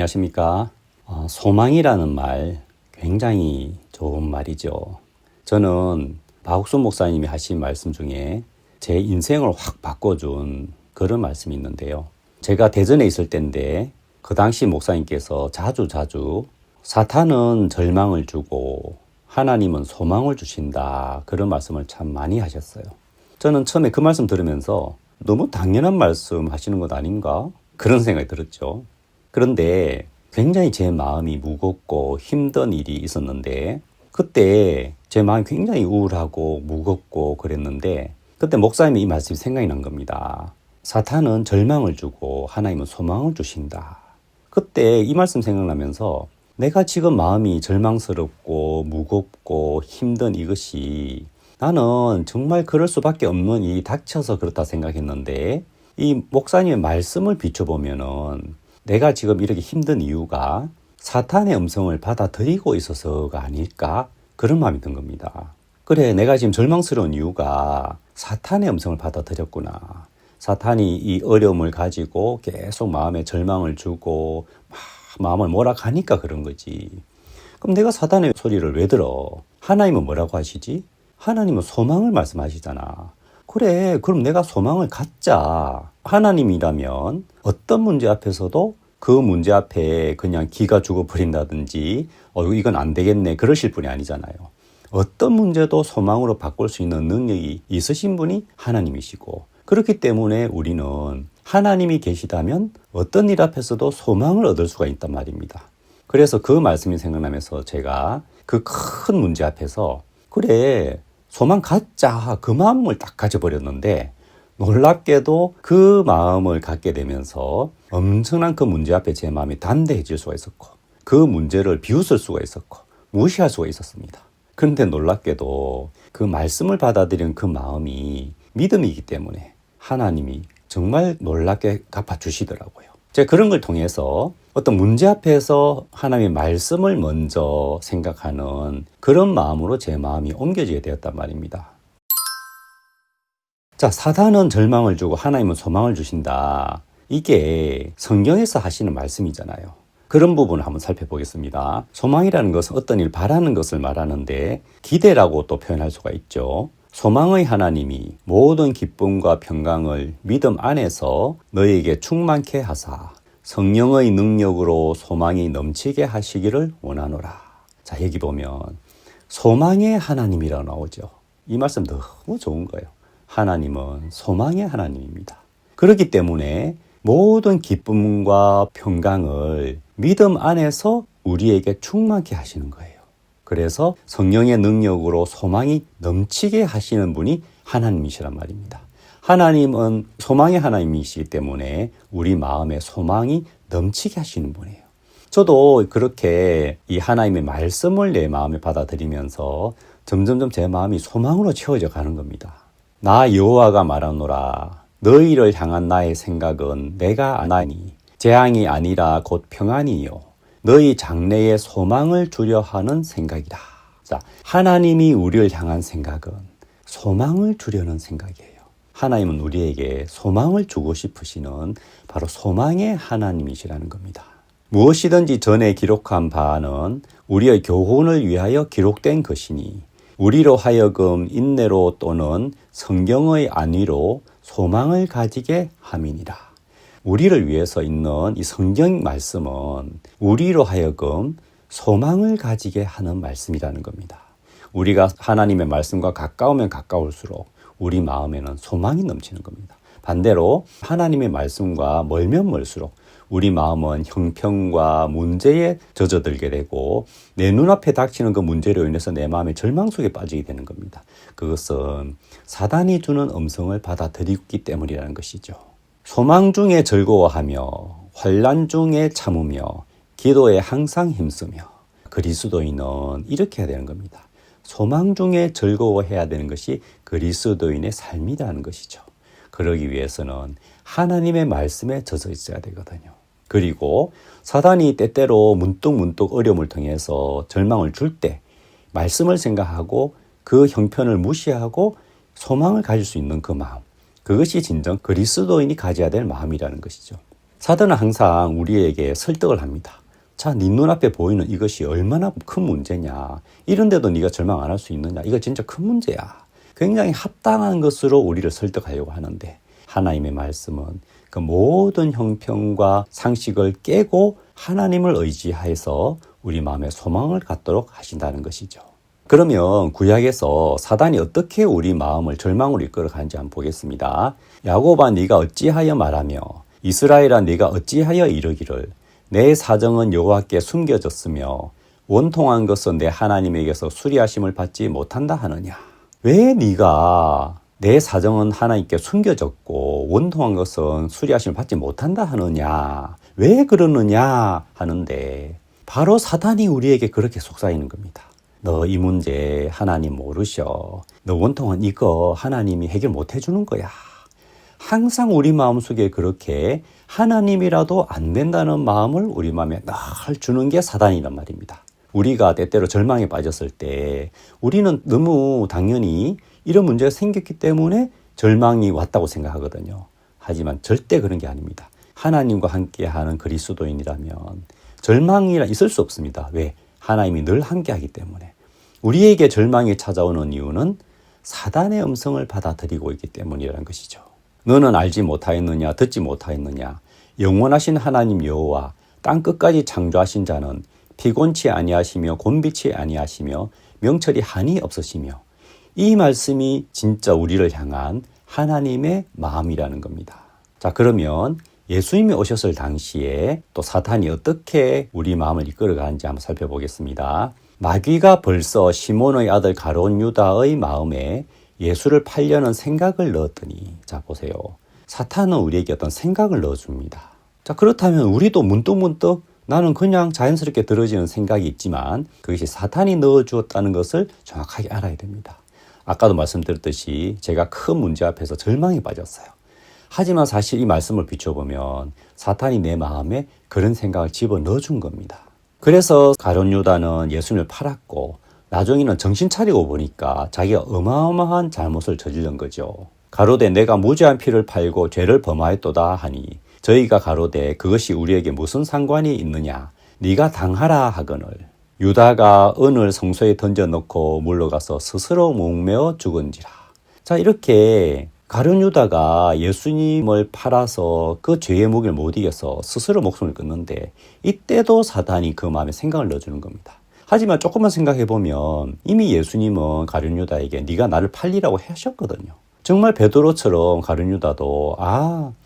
안녕하십니까. 소망이라는 말 굉장히 좋은 말이죠. 저는 박옥순 목사님이 하신 말씀 중에 제 인생을 확 바꿔준 그런 말씀이 있는데요. 제가 대전에 있을 때인데 그 당시 목사님께서 자주 사탄은 절망을 주고 하나님은 소망을 주신다, 그런 말씀을 참 많이 하셨어요. 저는 처음에 그 말씀 들으면서 너무 당연한 말씀 하시는 것 아닌가, 그런 생각이 들었죠. 그런데 굉장히 제 마음이 무겁고 힘든 일이 있었는데, 그때 제 마음이 굉장히 우울하고 무겁고 그랬는데, 그때 목사님의 이 말씀이 생각이 난 겁니다. 사탄은 절망을 주고 하나님은 소망을 주신다. 그때 이 말씀 생각나면서 내가 지금 마음이 절망스럽고 무겁고 힘든 이것이 나는 정말 그럴 수밖에 없는 일이 닥쳐서 그렇다 생각했는데, 이 목사님의 말씀을 비춰보면은 내가 지금 이렇게 힘든 이유가 사탄의 음성을 받아들이고 있어서가 아닐까, 그런 마음이 든 겁니다. 그래, 내가 지금 절망스러운 이유가 사탄의 음성을 받아들였구나. 사탄이 이 어려움을 가지고 계속 마음에 절망을 주고 마음을 몰아가니까 그런 거지. 그럼 내가 사탄의 소리를 왜 들어? 하나님은 뭐라고 하시지? 하나님은 소망을 말씀하시잖아. 그래, 그럼 내가 소망을 갖자. 하나님이라면 어떤 문제 앞에서도 그 문제 앞에 그냥 기가 죽어버린다든지 이건 안 되겠네, 그러실 분이 아니잖아요. 어떤 문제도 소망으로 바꿀 수 있는 능력이 있으신 분이 하나님이시고, 그렇기 때문에 우리는 하나님이 계시다면 어떤 일 앞에서도 소망을 얻을 수가 있단 말입니다. 그래서 그 말씀이 생각나면서 제가 그 큰 문제 앞에서 그래, 소망 갖자, 그 마음을 딱 가져버렸는데, 놀랍게도 그 마음을 갖게 되면서 엄청난 그 문제 앞에 제 마음이 담대해질 수가 있었고, 그 문제를 비웃을 수가 있었고 무시할 수가 있었습니다. 그런데 놀랍게도 그 말씀을 받아들인 그 마음이 믿음이기 때문에 하나님이 정말 놀랍게 갚아주시더라고요. 제가 그런 걸 통해서 어떤 문제 앞에서 하나님의 말씀을 먼저 생각하는 그런 마음으로 제 마음이 옮겨지게 되었단 말입니다. 자, 사탄은 절망을 주고 하나님은 소망을 주신다. 이게 성경에서 하시는 말씀이잖아요. 그런 부분을 한번 살펴보겠습니다. 소망이라는 것은 어떤 일 바라는 것을 말하는데, 기대라고 또 표현할 수가 있죠. 소망의 하나님이 모든 기쁨과 평강을 믿음 안에서 너희에게 충만케 하사 성령의 능력으로 소망이 넘치게 하시기를 원하노라. 자, 여기 보면 소망의 하나님이라고 나오죠. 이 말씀 너무 좋은 거예요. 하나님은 소망의 하나님입니다. 그렇기 때문에 모든 기쁨과 평강을 믿음 안에서 우리에게 충만케 하시는 거예요. 그래서 성령의 능력으로 소망이 넘치게 하시는 분이 하나님이시란 말입니다. 하나님은 소망의 하나님이시기 때문에 우리 마음에 소망이 넘치게 하시는 분이에요. 저도 그렇게 이 하나님의 말씀을 내 마음에 받아들이면서 점점점 제 마음이 소망으로 채워져 가는 겁니다. 나 여호와가 말하노라. 너희를 향한 나의 생각은 내가 아나니 재앙이 아니라 곧 평안이요 너희 장래에 소망을 주려 하는 생각이다. 자, 하나님이 우리를 향한 생각은 소망을 주려는 생각이에요. 하나님은 우리에게 소망을 주고 싶으시는 바로 소망의 하나님이시라는 겁니다. 무엇이든지 전에 기록한 바는 우리의 교훈을 위하여 기록된 것이니 우리로 하여금 인내로 또는 성경의 안위로 소망을 가지게 함이니라. 우리를 위해서 있는 이 성경 말씀은 우리로 하여금 소망을 가지게 하는 말씀이라는 겁니다. 우리가 하나님의 말씀과 가까우면 가까울수록 우리 마음에는 소망이 넘치는 겁니다. 반대로 하나님의 말씀과 멀면 멀수록 우리 마음은 형편과 문제에 젖어들게 되고 내 눈앞에 닥치는 그 문제로 인해서 내 마음의 절망 속에 빠지게 되는 겁니다. 그것은 사단이 주는 음성을 받아들이기 때문이라는 것이죠. 소망 중에 즐거워하며 환난 중에 참으며 기도에 항상 힘쓰며, 그리스도인은 이렇게 해야 되는 겁니다. 소망 중에 즐거워해야 되는 것이 그리스도인의 삶이라는 것이죠. 그러기 위해서는 하나님의 말씀에 젖어 있어야 되거든요. 그리고 사단이 때때로 문득문득 어려움을 통해서 절망을 줄 때 말씀을 생각하고 그 형편을 무시하고 소망을 가질 수 있는 그 마음, 그것이 진정 그리스도인이 가져야 될 마음이라는 것이죠. 사단은 항상 우리에게 설득을 합니다. 자, 네 눈앞에 보이는 이것이 얼마나 큰 문제냐. 이런데도 네가 절망 안 할 수 있느냐. 이거 진짜 큰 문제야. 굉장히 합당한 것으로 우리를 설득하려고 하는데 하나님의 말씀은 그 모든 형평과 상식을 깨고 하나님을 의지해서 우리 마음에 소망을 갖도록 하신다는 것이죠. 그러면 구약에서 사단이 어떻게 우리 마음을 절망으로 이끌어가는지 한번 보겠습니다. 야곱아 네가 어찌하여 말하며 이스라엘아 네가 어찌하여 이르기를 내 사정은 여호와께 숨겨졌으며 원통한 것은 내 하나님에게서 수리하심을 받지 못한다 하느냐. 왜 네가 내 사정은 하나님께 숨겨졌고 원통한 것은 수리하심을 받지 못한다 하느냐. 왜 그러느냐 하는데 바로 사단이 우리에게 그렇게 속삭이는 겁니다. 너 이 문제 하나님 모르셔. 너 원통한 이거 하나님이 해결 못 해주는 거야. 항상 우리 마음속에 그렇게 하나님이라도 안 된다는 마음을 우리 마음에 늘 주는 게 사단이란 말입니다. 우리가 때때로 절망에 빠졌을 때 우리는 너무 당연히 이런 문제가 생겼기 때문에 절망이 왔다고 생각하거든요. 하지만 절대 그런 게 아닙니다. 하나님과 함께하는 그리스도인이라면 절망이 있을 수 없습니다. 왜? 하나님이 늘 함께하기 때문에. 우리에게 절망이 찾아오는 이유는 사단의 음성을 받아들이고 있기 때문이라는 것이죠. 너는 알지 못하였느냐 듣지 못하였느냐 영원하신 하나님 여호와 땅 끝까지 창조하신 자는 피곤치 아니하시며 곤비치 아니하시며 명철이 한이 없으시며 이 말씀이 진짜 우리를 향한 하나님의 마음이라는 겁니다. 자, 그러면 예수님이 오셨을 당시에 또 사탄이 어떻게 우리 마음을 이끌어가는지 한번 살펴보겠습니다. 마귀가 벌써 시몬의 아들 가룟 유다의 마음에 예수를 팔려는 생각을 넣었더니, 자 보세요. 사탄은 우리에게 어떤 생각을 넣어줍니다. 자, 그렇다면 우리도 문득문득 나는 그냥 자연스럽게 들어지는 생각이 있지만 그것이 사탄이 넣어주었다는 것을 정확하게 알아야 됩니다. 아까도 말씀드렸듯이 제가 큰 문제 앞에서 절망에 빠졌어요. 하지만 사실 이 말씀을 비춰보면 사탄이 내 마음에 그런 생각을 집어넣어준 겁니다. 그래서 가룟 유다는 예수님을 팔았고 나중에는 정신 차리고 보니까 자기가 어마어마한 잘못을 저지른 거죠. 가로되 내가 무죄한 피를 팔고 죄를 범하였도다 하니 저희가 가로되 그것이 우리에게 무슨 상관이 있느냐 네가 당하라 하거늘 유다가 은을 성소에 던져놓고 물러가서 스스로 목매어 죽은지라. 자, 이렇게 가룟 유다가 예수님을 팔아서 그 죄의 무게를 못 이겨서 스스로 목숨을 끊는데 이때도 사단이 그 마음에 생각을 넣어주는 겁니다. 하지만 조금만 생각해보면 이미 예수님은 가룟 유다에게 네가 나를 팔리라고 하셨거든요. 정말 베드로처럼 가룟 유다도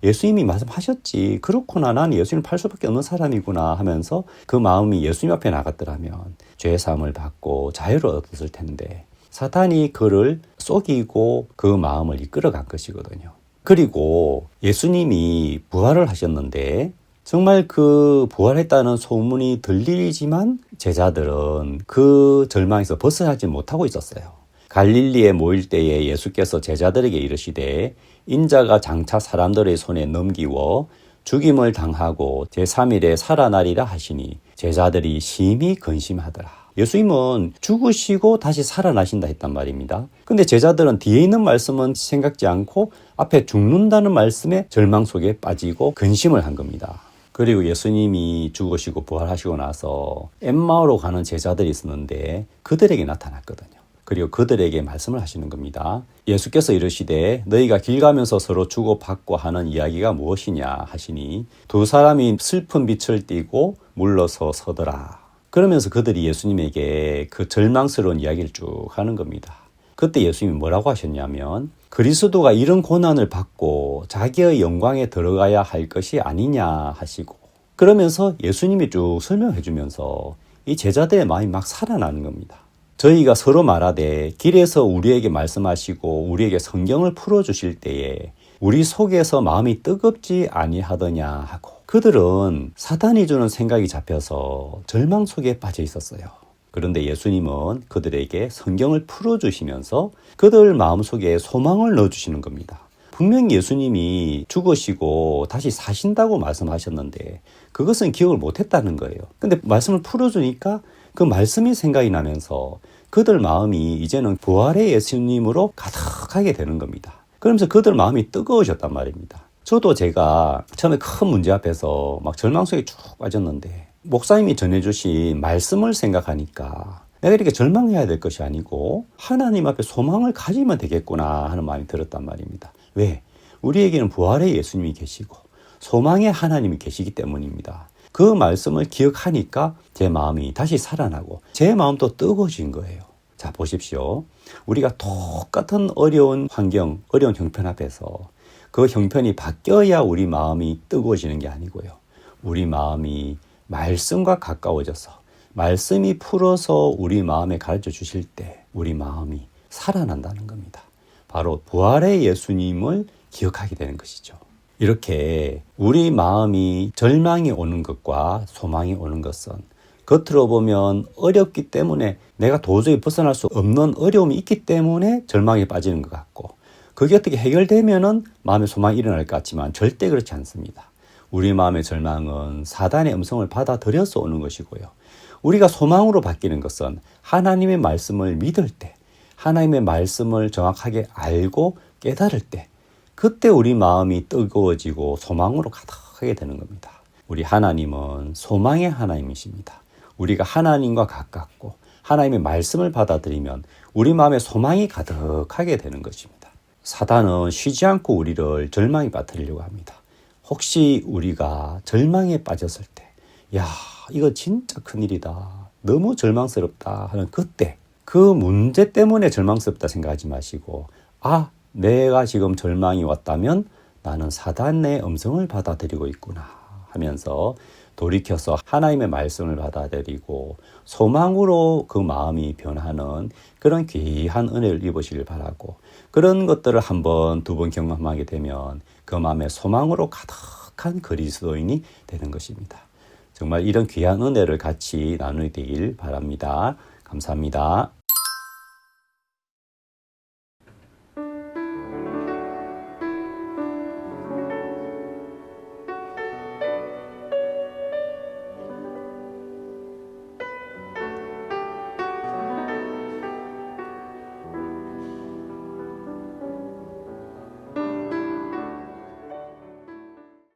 예수님이 말씀하셨지 그렇구나 나는 예수님을 팔 수밖에 없는 사람이구나 하면서 그 마음이 예수님 앞에 나갔더라면 죄사함을 받고 자유를 얻었을 텐데 사탄이 그를 속이고 그 마음을 이끌어간 것이거든요. 그리고 예수님이 부활을 하셨는데 정말 그 부활했다는 소문이 들리지만 제자들은 그 절망에서 벗어나지 못하고 있었어요. 갈릴리에 모일 때에 예수께서 제자들에게 이르시되 인자가 장차 사람들의 손에 넘기워 죽임을 당하고 제3일에 살아나리라 하시니 제자들이 심히 근심하더라. 예수님은 죽으시고 다시 살아나신다 했단 말입니다. 근데 제자들은 뒤에 있는 말씀은 생각지 않고 앞에 죽는다는 말씀에 절망 속에 빠지고 근심을 한 겁니다. 그리고 예수님이 죽으시고 부활하시고 나서 엠마오로 가는 제자들이 있었는데 그들에게 나타났거든요. 그리고 그들에게 말씀을 하시는 겁니다. 예수께서 이르시되 너희가 길 가면서 서로 주고받고 하는 이야기가 무엇이냐 하시니 두 사람이 슬픈 빛을 띠고 물러서 서더라. 그러면서 그들이 예수님에게 그 절망스러운 이야기를 쭉 하는 겁니다. 그때 예수님이 뭐라고 하셨냐면 그리스도가 이런 고난을 받고 자기의 영광에 들어가야 할 것이 아니냐 하시고 그러면서 예수님이 쭉 설명해 주면서 이 제자들의 마음이 막 살아나는 겁니다. 저희가 서로 말하되 길에서 우리에게 말씀하시고 우리에게 성경을 풀어주실 때에 우리 속에서 마음이 뜨겁지 아니하더냐 하고 그들은 사탄이 주는 생각이 잡혀서 절망 속에 빠져 있었어요. 그런데 예수님은 그들에게 성경을 풀어주시면서 그들 마음속에 소망을 넣어주시는 겁니다. 분명히 예수님이 죽으시고 다시 사신다고 말씀하셨는데 그것은 기억을 못했다는 거예요. 근데 말씀을 풀어주니까 그 말씀이 생각이 나면서 그들 마음이 이제는 부활의 예수님으로 가득하게 되는 겁니다. 그러면서 그들 마음이 뜨거워졌단 말입니다. 저도 제가 처음에 큰 문제 앞에서 막 절망 속에 쭉 빠졌는데 목사님이 전해주신 말씀을 생각하니까 내가 이렇게 절망해야 될 것이 아니고 하나님 앞에 소망을 가지면 되겠구나 하는 마음이 들었단 말입니다. 왜? 우리에게는 부활의 예수님이 계시고 소망의 하나님이 계시기 때문입니다. 그 말씀을 기억하니까 제 마음이 다시 살아나고 제 마음도 뜨거워진 거예요. 자, 보십시오. 우리가 똑같은 어려운 환경, 어려운 형편 앞에서 그 형편이 바뀌어야 우리 마음이 뜨거워지는 게 아니고요. 우리 마음이 말씀과 가까워져서 말씀이 풀어서 우리 마음에 가르쳐 주실 때 우리 마음이 살아난다는 겁니다. 바로 부활의 예수님을 기억하게 되는 것이죠. 이렇게 우리 마음이 절망이 오는 것과 소망이 오는 것은 겉으로 보면 어렵기 때문에 내가 도저히 벗어날 수 없는 어려움이 있기 때문에 절망에 빠지는 것 같고 그게 어떻게 해결되면은 마음의 소망이 일어날 것 같지만 절대 그렇지 않습니다. 우리 마음의 절망은 사단의 음성을 받아들여서 오는 것이고요. 우리가 소망으로 바뀌는 것은 하나님의 말씀을 믿을 때, 하나님의 말씀을 정확하게 알고 깨달을 때, 그때 우리 마음이 뜨거워지고 소망으로 가득하게 되는 겁니다. 우리 하나님은 소망의 하나님이십니다. 우리가 하나님과 가깝고 하나님의 말씀을 받아들이면 우리 마음에 소망이 가득하게 되는 것입니다. 사단은 쉬지 않고 우리를 절망에 빠뜨리려고 합니다. 혹시 우리가 절망에 빠졌을 때, 야, 이거 진짜 큰일이다. 너무 절망스럽다 하는 그때 그 문제 때문에 절망스럽다 생각하지 마시고 내가 지금 절망이 왔다면 나는 사단의 음성을 받아들이고 있구나 하면서 돌이켜서 하나님의 말씀을 받아들이고 소망으로 그 마음이 변하는 그런 귀한 은혜를 입으시길 바라고 그런 것들을 한 번, 두 번 경험하게 되면 그 마음에 소망으로 가득한 그리스도인이 되는 것입니다. 정말 이런 귀한 은혜를 같이 나누게 되길 바랍니다. 감사합니다.